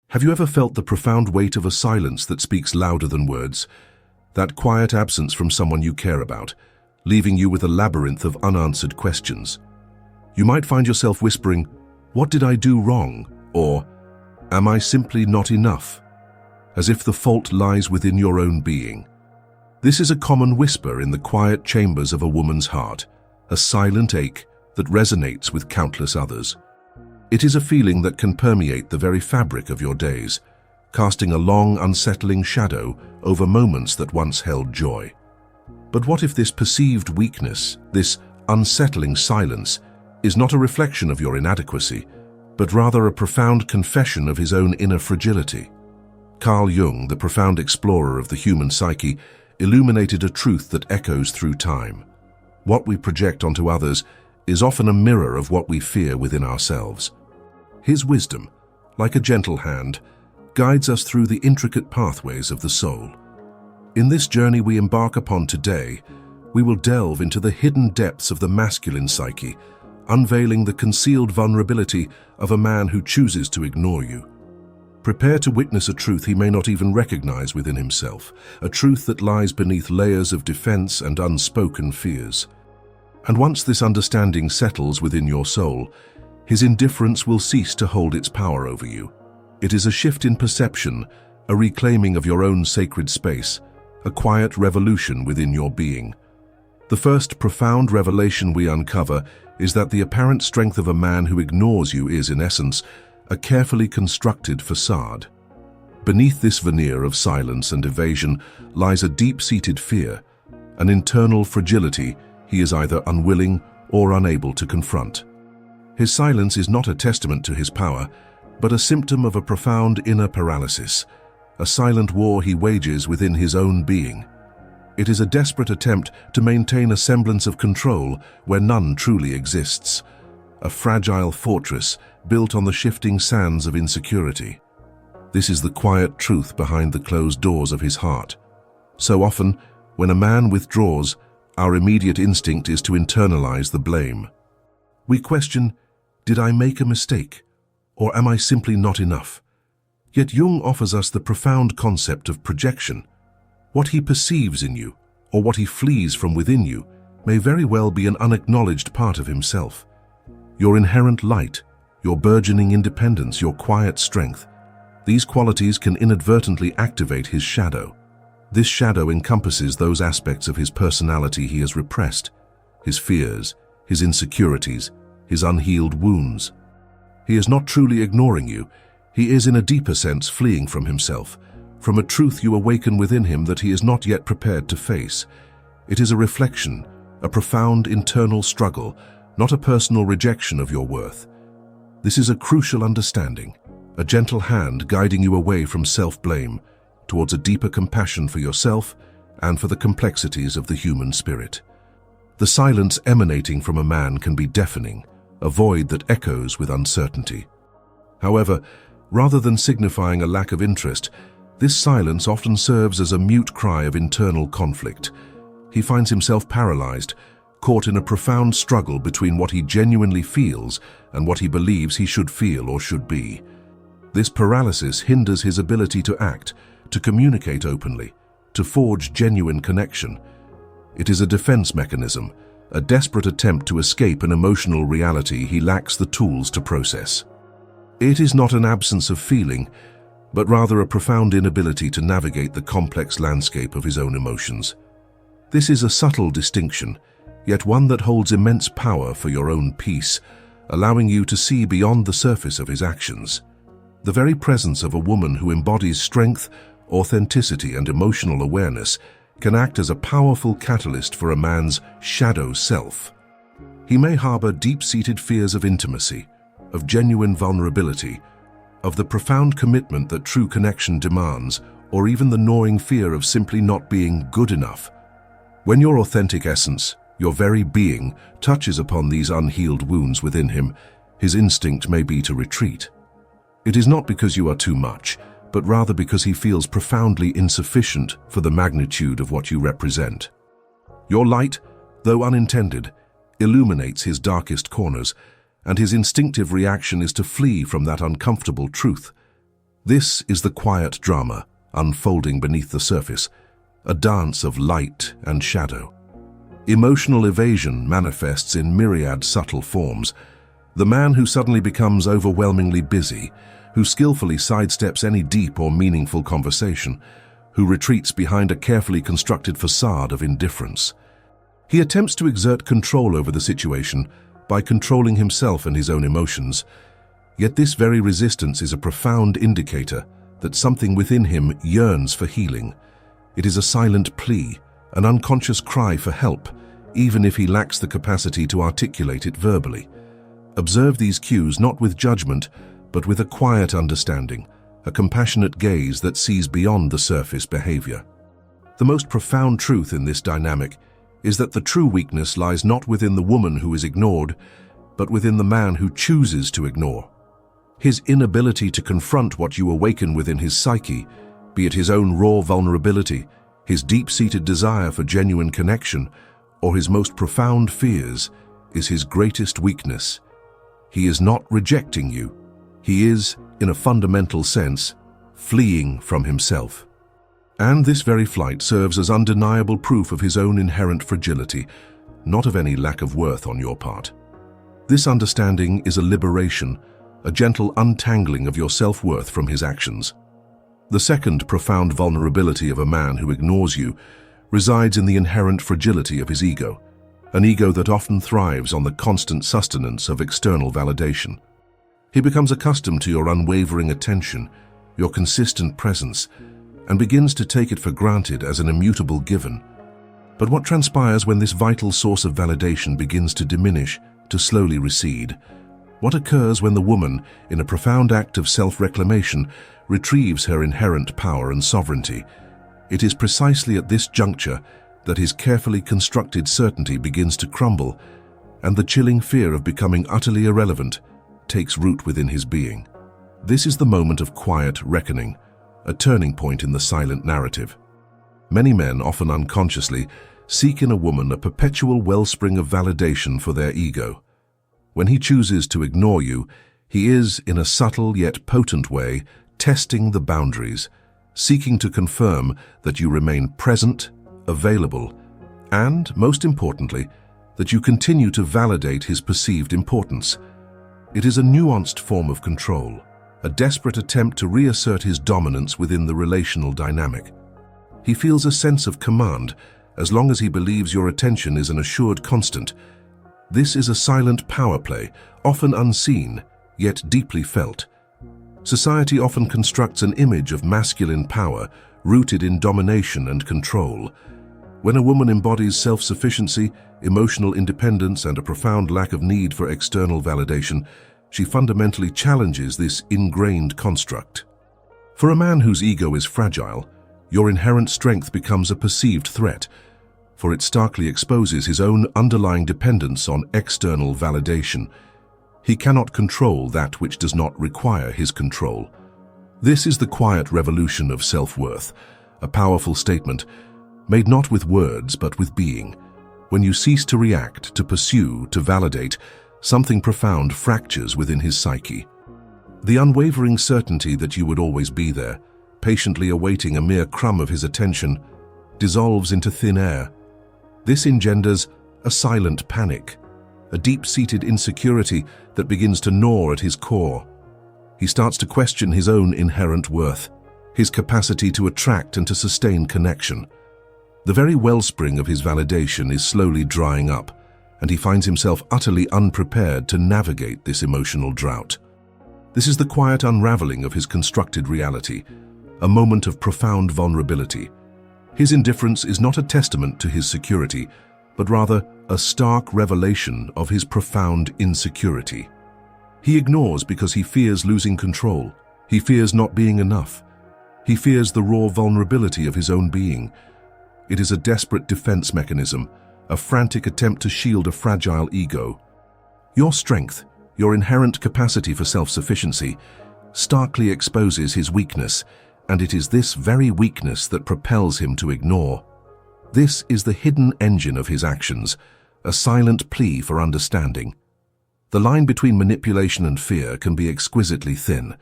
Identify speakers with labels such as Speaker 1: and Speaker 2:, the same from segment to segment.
Speaker 1: Have you ever felt the profound weight of a silence that speaks louder than words? That quiet absence from someone you care about, leaving you with a labyrinth of unanswered questions. You might find yourself whispering, "What did I do wrong?" Or, "Am I simply not enough?" As if the fault lies within your own being. This is a common whisper in the quiet chambers of a woman's heart, a silent ache that resonates with countless others. It is a feeling that can permeate the very fabric of your days, casting a long, unsettling shadow over moments that once held joy. But what if this perceived weakness, this unsettling silence, is not a reflection of your inadequacy, but rather a profound confession of his own inner fragility? Carl Jung, the profound explorer of the human psyche, illuminated a truth that echoes through time. What we project onto others is often a mirror of what we fear within ourselves. His wisdom, like a gentle hand, guides us through the intricate pathways of the soul. In this journey we embark upon today, we will delve into the hidden depths of the masculine psyche, unveiling the concealed vulnerability of a man who chooses to ignore you. Prepare to witness a truth he may not even recognize within himself, a truth that lies beneath layers of defense and unspoken fears. And once this understanding settles within your soul, his indifference will cease to hold its power over you. It is a shift in perception, a reclaiming of your own sacred space, a quiet revolution within your being. The first profound revelation we uncover is that the apparent strength of a man who ignores you is, in essence, a carefully constructed facade. Beneath this veneer of silence and evasion lies a deep-seated fear, an internal fragility he is either unwilling or unable to confront. His silence is not a testament to his power, but a symptom of a profound inner paralysis, a silent war he wages within his own being. It is a desperate attempt to maintain a semblance of control where none truly exists, a fragile fortress built on the shifting sands of insecurity. This is the quiet truth behind the closed doors of his heart. So often, when a man withdraws, our immediate instinct is to internalize the blame. We question, did I make a mistake? Or am I simply not enough? Yet Jung offers us the profound concept of projection. What he perceives in you, or what he flees from within you, may very well be an unacknowledged part of himself. Your inherent light, your burgeoning independence, your quiet strength, these qualities can inadvertently activate his shadow. This shadow encompasses those aspects of his personality he has repressed, his fears, his insecurities, his unhealed wounds. He is not truly ignoring you, he is in a deeper sense fleeing from himself, from a truth you awaken within him that he is not yet prepared to face. It is a reflection, a profound internal struggle, not a personal rejection of your worth. This is a crucial understanding, a gentle hand guiding you away from self-blame, towards a deeper compassion for yourself and for the complexities of the human spirit. The silence emanating from a man can be deafening, a void that echoes with uncertainty. However, rather than signifying a lack of interest, this silence often serves as a mute cry of internal conflict. He finds himself paralyzed, caught in a profound struggle between what he genuinely feels and what he believes he should feel or should be. This paralysis hinders his ability to act, to communicate openly, to forge genuine connection. It is a defense mechanism, a desperate attempt to escape an emotional reality he lacks the tools to process. It is not an absence of feeling, but rather a profound inability to navigate the complex landscape of his own emotions. This is a subtle distinction, yet one that holds immense power for your own peace, allowing you to see beyond the surface of his actions. The very presence of a woman who embodies strength, authenticity, and emotional awareness can act as a powerful catalyst for a man's shadow self. He may harbor deep-seated fears of intimacy, of genuine vulnerability, of the profound commitment that true connection demands, or even the gnawing fear of simply not being good enough. When your authentic essence, your very being, touches upon these unhealed wounds within him, his instinct may be to retreat. It is not because you are too much, but rather because he feels profoundly insufficient for the magnitude of what you represent. Your light, though unintended, illuminates his darkest corners, and his instinctive reaction is to flee from that uncomfortable truth. This is the quiet drama unfolding beneath the surface, a dance of light and shadow. Emotional evasion manifests in myriad subtle forms. The man who suddenly becomes overwhelmingly busy, who skillfully sidesteps any deep or meaningful conversation, who retreats behind a carefully constructed facade of indifference. He attempts to exert control over the situation by controlling himself and his own emotions. Yet this very resistance is a profound indicator that something within him yearns for healing. It is a silent plea, an unconscious cry for help, even if he lacks the capacity to articulate it verbally. Observe these cues not with judgment, but with a quiet understanding, a compassionate gaze that sees beyond the surface behavior. The most profound truth in this dynamic is that the true weakness lies not within the woman who is ignored, but within the man who chooses to ignore. His inability to confront what you awaken within his psyche, be it his own raw vulnerability, his deep-seated desire for genuine connection, or his most profound fears, is his greatest weakness. He is not rejecting you. He is, in a fundamental sense, fleeing from himself. And this very flight serves as undeniable proof of his own inherent fragility, not of any lack of worth on your part. This understanding is a liberation, a gentle untangling of your self-worth from his actions. The second profound vulnerability of a man who ignores you resides in the inherent fragility of his ego, an ego that often thrives on the constant sustenance of external validation. He becomes accustomed to your unwavering attention, your consistent presence, and begins to take it for granted as an immutable given. But what transpires when this vital source of validation begins to diminish, to slowly recede? What occurs when the woman, in a profound act of self-reclamation, retrieves her inherent power and sovereignty? It is precisely at this juncture that his carefully constructed certainty begins to crumble, and the chilling fear of becoming utterly irrelevant takes root within his being. This is the moment of quiet reckoning, a turning point in the silent narrative. Many men, often unconsciously, seek in a woman a perpetual wellspring of validation for their ego. When he chooses to ignore you, he is, in a subtle yet potent way, testing the boundaries, seeking to confirm that you remain present, available, and, most importantly, that you continue to validate his perceived importance. It is a nuanced form of control, a desperate attempt to reassert his dominance within the relational dynamic. He feels a sense of command as long as he believes your attention is an assured constant. This is a silent power play, often unseen, yet deeply felt. Society often constructs an image of masculine power rooted in domination and control. When a woman embodies self-sufficiency, emotional independence, and a profound lack of need for external validation, she fundamentally challenges this ingrained construct. For a man whose ego is fragile, your inherent strength becomes a perceived threat, for it starkly exposes his own underlying dependence on external validation. He cannot control that which does not require his control. This is the quiet revolution of self-worth, a powerful statement made not with words but with being. When you cease to react, to pursue, to validate, something profound fractures within his psyche. The unwavering certainty that you would always be there, patiently awaiting a mere crumb of his attention, dissolves into thin air. This engenders a silent panic, a deep-seated insecurity that begins to gnaw at his core. He starts to question his own inherent worth, his capacity to attract and to sustain connection. The very wellspring of his validation is slowly drying up, and he finds himself utterly unprepared to navigate this emotional drought. This is the quiet unraveling of his constructed reality, a moment of profound vulnerability. His indifference is not a testament to his security, but rather a stark revelation of his profound insecurity. He ignores because he fears losing control. He fears not being enough. He fears the raw vulnerability of his own being. It is a desperate defense mechanism, a frantic attempt to shield a fragile ego. Your strength, your inherent capacity for self-sufficiency, starkly exposes his weakness, and it is this very weakness that propels him to ignore. This is the hidden engine of his actions, a silent plea for understanding. The line between manipulation and fear can be exquisitely thin.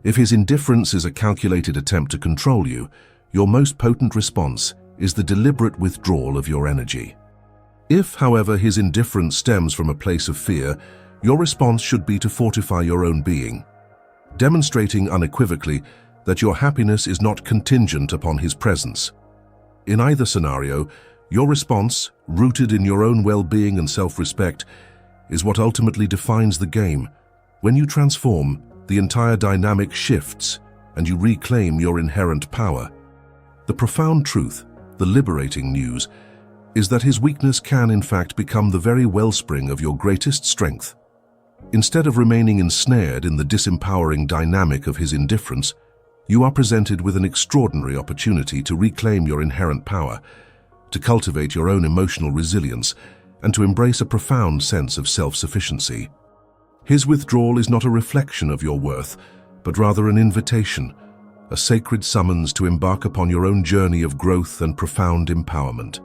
Speaker 1: If his indifference is a calculated attempt to control you, your most potent response is the deliberate withdrawal of your energy. If, however, his indifference stems from a place of fear, your response should be to fortify your own being, demonstrating unequivocally that your happiness is not contingent upon his presence. In either scenario, your response, rooted in your own well-being and self-respect, is what ultimately defines the game. When you transform, the entire dynamic shifts and you reclaim your inherent power. The profound truth, the liberating news, is that his weakness can in fact become the very wellspring of your greatest strength. Instead of remaining ensnared in the disempowering dynamic of his indifference, you are presented with an extraordinary opportunity to reclaim your inherent power, to cultivate your own emotional resilience, and to embrace a profound sense of self-sufficiency. His withdrawal is not a reflection of your worth, but rather an invitation, a sacred summons to embark upon your own journey of growth and profound empowerment.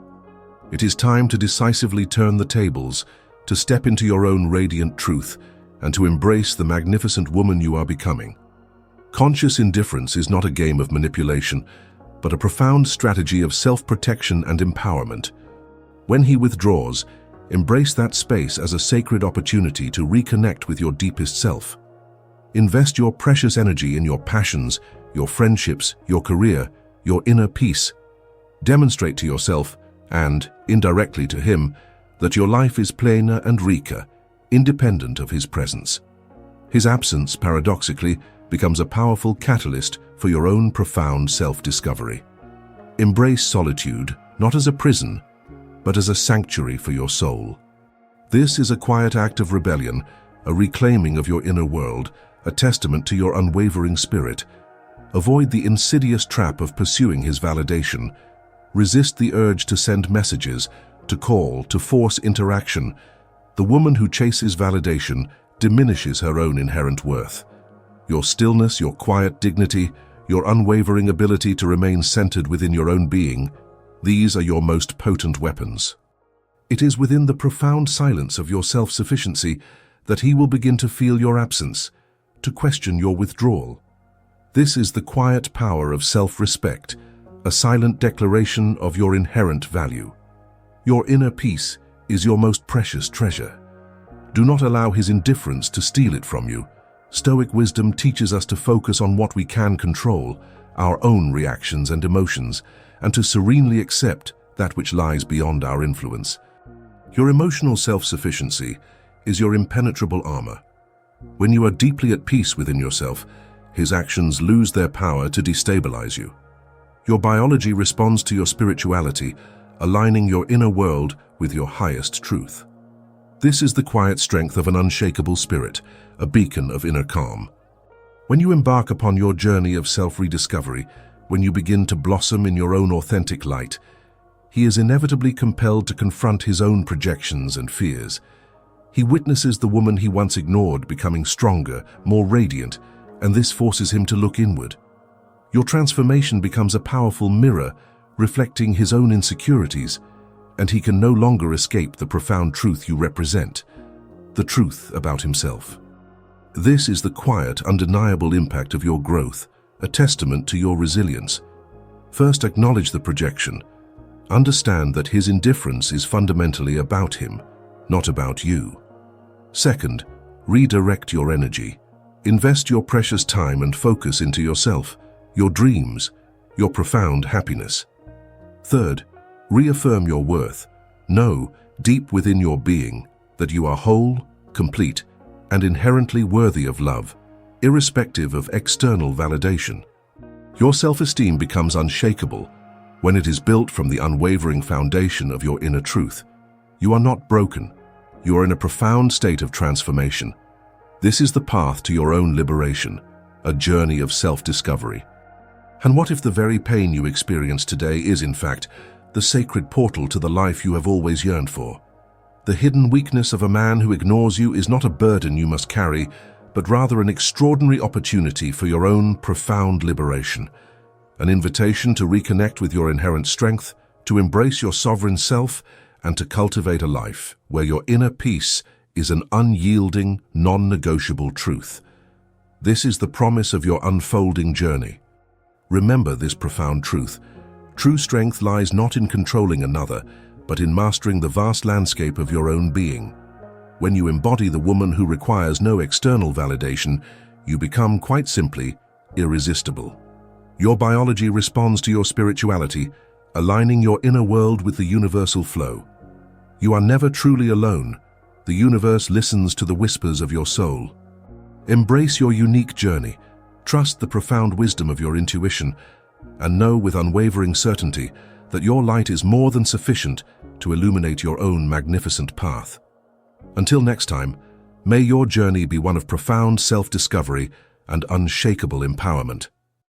Speaker 1: It is time to decisively turn the tables, to step into your own radiant truth, and to embrace the magnificent woman you are becoming. Conscious indifference is not a game of manipulation, but a profound strategy of self-protection and empowerment. When he withdraws, embrace that space as a sacred opportunity to reconnect with your deepest self. Invest your precious energy in your passions, your friendships, your career, your inner peace. Demonstrate to yourself, and indirectly to him, that your life is plainer and richer, independent of his presence. His absence, paradoxically, becomes a powerful catalyst for your own profound self-discovery. Embrace solitude, not as a prison, but as a sanctuary for your soul. This is a quiet act of rebellion, a reclaiming of your inner world, a testament to your unwavering spirit. Avoid the insidious trap of pursuing his validation. Resist the urge to send messages, to call, to force interaction. The woman who chases validation diminishes her own inherent worth. Your stillness, your quiet dignity, your unwavering ability to remain centered within your own being, these are your most potent weapons. It is within the profound silence of your self-sufficiency that he will begin to feel your absence, to question your withdrawal. This is the quiet power of self-respect, a silent declaration of your inherent value. Your inner peace is your most precious treasure. Do not allow his indifference to steal it from you. Stoic wisdom teaches us to focus on what we can control, our own reactions and emotions, and to serenely accept that which lies beyond our influence. Your emotional self-sufficiency is your impenetrable armor. When you are deeply at peace within yourself, his actions lose their power to destabilize you. Your biology responds to your spirituality, aligning your inner world with your highest truth. This is the quiet strength of an unshakable spirit, a beacon of inner calm. When you embark upon your journey of self-rediscovery, when you begin to blossom in your own authentic light, he is inevitably compelled to confront his own projections and fears. He witnesses the woman he once ignored becoming stronger, more radiant, and this forces him to look inward. Your transformation becomes a powerful mirror, reflecting his own insecurities, and he can no longer escape the profound truth you represent, the truth about himself. This is the quiet, undeniable impact of your growth, a testament to your resilience. First, acknowledge the projection. Understand that his indifference is fundamentally about him, not about you. Second, redirect your energy. Invest your precious time and focus into yourself, your dreams, your profound happiness. Third, reaffirm your worth. Know, deep within your being, that you are whole, complete, and inherently worthy of love, irrespective of external validation. Your self-esteem becomes unshakable when it is built from the unwavering foundation of your inner truth. You are not broken. You are in a profound state of transformation. This is the path to your own liberation, a journey of self-discovery. And what if the very pain you experience today is, in fact, the sacred portal to the life you have always yearned for? The hidden weakness of a man who ignores you is not a burden you must carry, but rather an extraordinary opportunity for your own profound liberation. An invitation to reconnect with your inherent strength, to embrace your sovereign self, and to cultivate a life where your inner peace is an unyielding, non-negotiable truth. This is the promise of your unfolding journey. Remember this profound truth. True strength lies not in controlling another, but in mastering the vast landscape of your own being. When you embody the woman who requires no external validation, you become, quite simply, irresistible. Your biology responds to your spirituality, aligning your inner world with the universal flow. You are never truly alone. The universe listens to the whispers of your soul. Embrace your unique journey, trust the profound wisdom of your intuition, and know with unwavering certainty that your light is more than sufficient to illuminate your own magnificent path. Until next time, may your journey be one of profound self-discovery and unshakable empowerment.